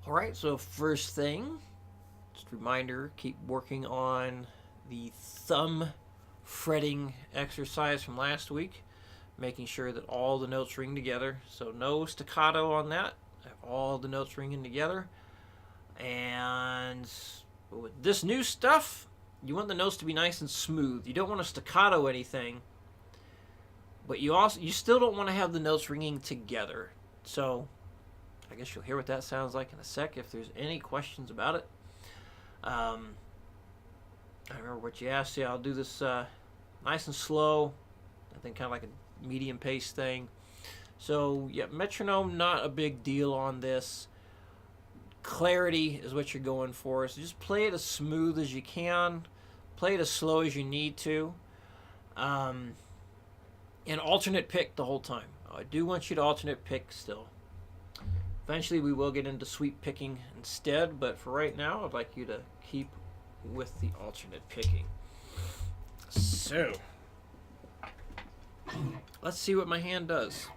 All right, so first thing, just a reminder, keep working on the thumb fretting exercise from last week, making sure that all the notes ring together. So no staccato on that. Have all the notes ringing together. And with this new stuff, you want the notes to be nice and smooth. You don't want to staccato anything, but you still don't want to have the notes ringing together. So I guess you'll hear what that sounds like in a sec if there's any questions about it. I remember what you asked. Yeah, I'll do this nice and slow. I think kind of like a medium pace thing. So yeah, metronome, not a big deal on this. Clarity is what you're going for. So just play it as smooth as you can. Play it as slow as you need to. And alternate pick the whole time. I do want you to alternate pick still. Eventually we will get into sweep picking instead, but for right now I'd like you to keep with the alternate picking. So, let's see what my hand does.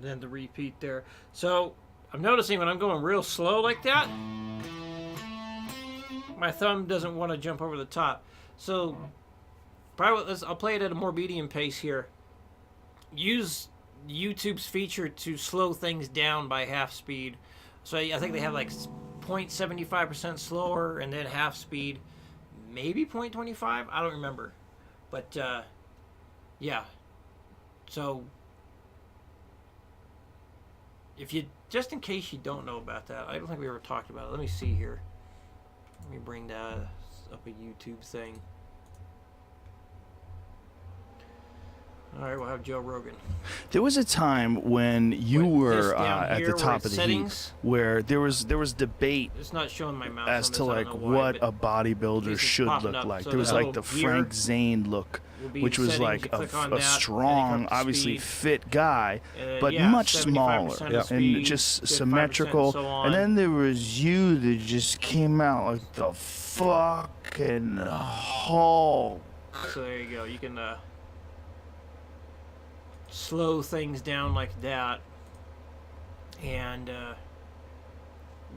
And the repeat there. So I'm noticing when I'm going real slow like that, my thumb doesn't want to jump over the top. So probably I'll play it at a more medium pace here. Use YouTube's feature to slow things down by half speed. So I think they have like 0.75% slower and then half speed, maybe 0.25. I don't remember, but yeah. So if you, just in case you don't know about that, I don't think we ever talked about it. Let me see here. Let me bring that up a YouTube thing. All right, we'll have Joe Rogan. There was a time when you were at the top of the heap, where there was debate It's not showing my mouse as on this, to I like don't know why, what a bodybuilder it's should popping look up. like. So There was the like the little gear Frank Zane look, will be which was settings. like You click on a that, strong, and then you obviously speed. fit guy, but Yeah, much 75% smaller of and speed, just 55% symmetrical. so on. And then there was you that just came out like the fucking Hulk. So there you go. You can slow things down like that and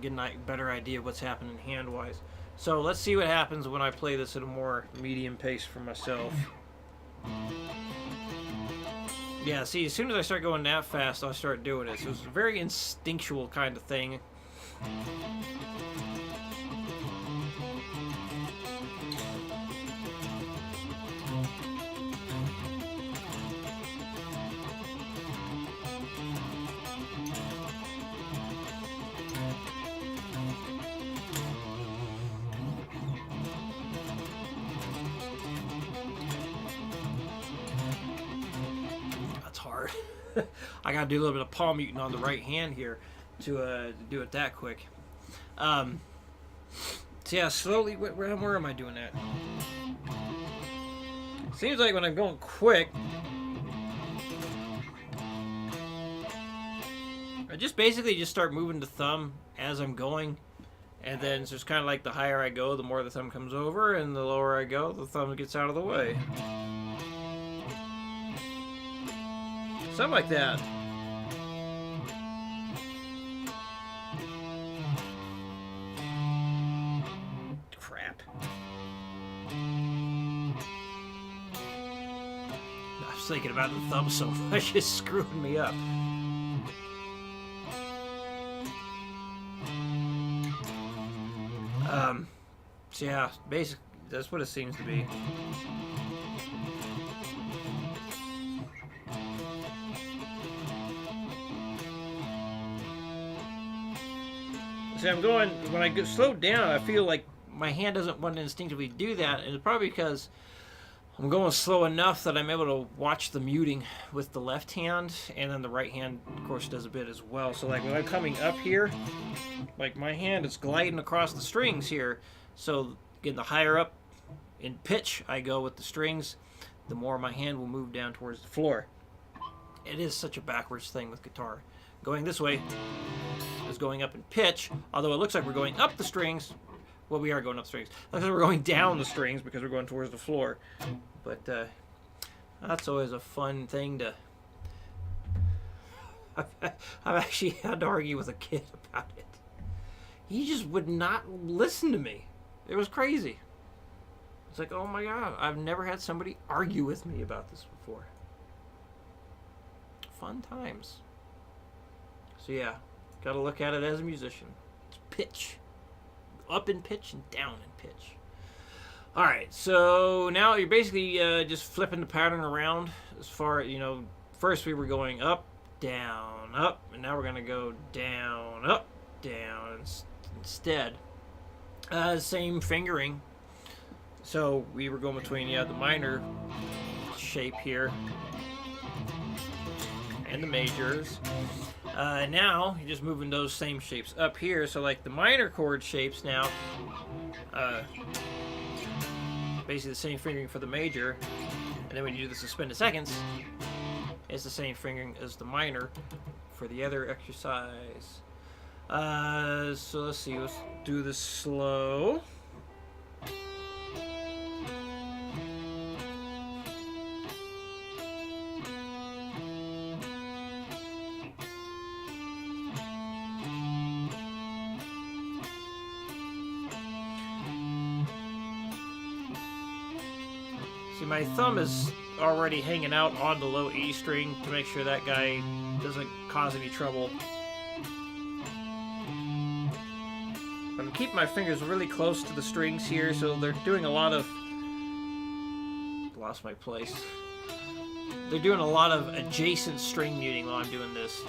get a better idea of what's happening hand-wise. So let's see what happens when I play this at a more medium pace for myself. Yeah, see, as soon as I start going that fast, I'll start doing it. So it's a very instinctual kind of thing. That's hard. I gotta do a little bit of palm muting on the right hand here to do it that quick. So yeah, slowly. Where am I doing that? Seems like when I'm going quick, I just basically just start moving the thumb as I'm going, and then it's just kind of like the higher I go, the more the thumb comes over, and the lower I go, the thumb gets out of the way. Something like that. Crap. I was thinking about the thumb so much, it's screwing me up. So yeah, basically, that's what it seems to be. See, I'm going, when I get slowed down, I feel like my hand doesn't want to instinctively do that, and it's probably because I'm going slow enough that I'm able to watch the muting with the left hand, and then the right hand, of course, does a bit as well. So, like, when I'm coming up here, like, my hand is gliding across the strings here. So, again, the higher up in pitch I go with the strings, the more my hand will move down towards the floor. It is such a backwards thing with guitar. Going this way is going up in pitch, although it looks like we're going up the strings. Well, we are going up strings. Looks like we're going down the strings because we're going towards the floor. But that's always a fun thing to... I've actually had to argue with a kid about it. He just would not listen to me. It was crazy. It's like, oh my God, I've never had somebody argue with me about this before. Fun times. So yeah, gotta look at it as a musician. It's pitch. Up in pitch and down in pitch. Alright, so now you're basically just flipping the pattern around as far, you know, first we were going up, down, up, and now we're going to go down, up, down instead. Same fingering. So we were going between, the minor shape here and the majors. Now you're just moving those same shapes up here. So like the minor chord shapes now, basically the same fingering for the major, and then when you do the suspended seconds, it's the same fingering as the minor for the other exercise. So let's see, let's do this slow. See, my thumb is already hanging out on the low E string to make sure that guy doesn't cause any trouble. I'm keeping my fingers really close to the strings here, so they're doing a lot of... Lost my place. They're doing a lot of adjacent string muting while I'm doing this.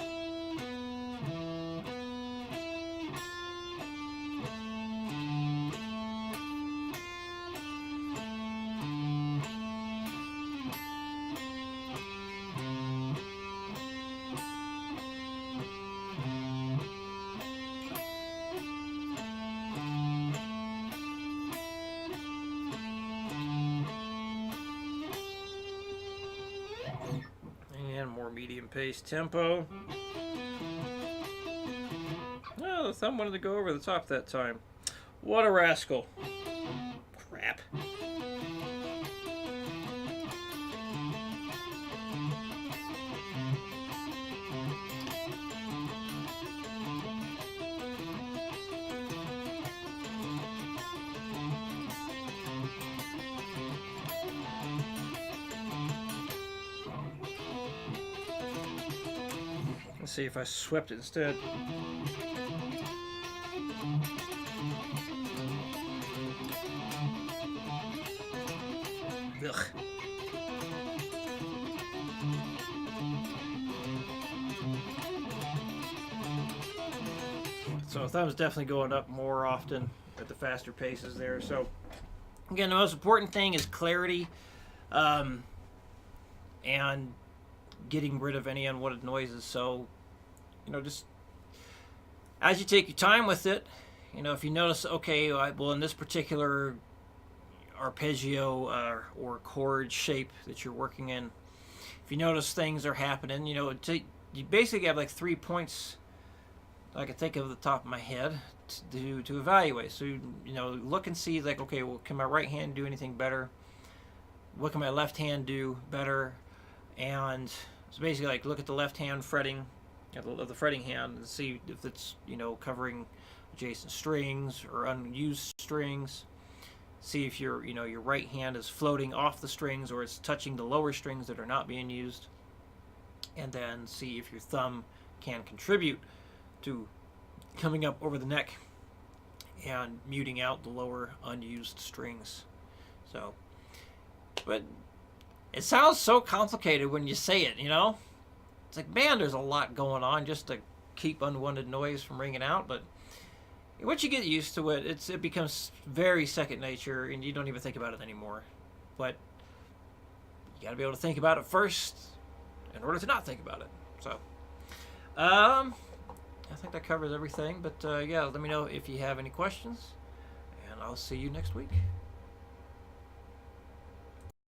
And more medium pace tempo. Oh, the thumb wanted to go over the top that time. What a rascal. Crap. Let's see if I swept it instead. Ugh. So thumb's definitely going up more often at the faster paces there. So again, the most important thing is clarity, and getting rid of any unwanted noises. So, just as you take your time with it, if you notice, okay, well, in this particular arpeggio or chord shape that you're working in, if you notice things are happening, you basically have like 3 points I can think of at the top of my head to evaluate. So, look and see, like, okay, well, can my right hand do anything better? What can my left hand do better? And so basically, like, look at the left hand fretting, of the fretting hand, and see if it's, covering adjacent strings or unused strings. See if your right hand is floating off the strings or it's touching the lower strings that are not being used. And then see if your thumb can contribute to coming up over the neck and muting out the lower unused strings. So, but it sounds so complicated when you say it, It's like, man, there's a lot going on just to keep unwanted noise from ringing out, but Once you get used to it, it becomes very second nature, and you don't even think about it anymore. But you got to be able to think about it first in order to not think about it. So, I think that covers everything. But yeah, let me know if you have any questions, and I'll see you next week.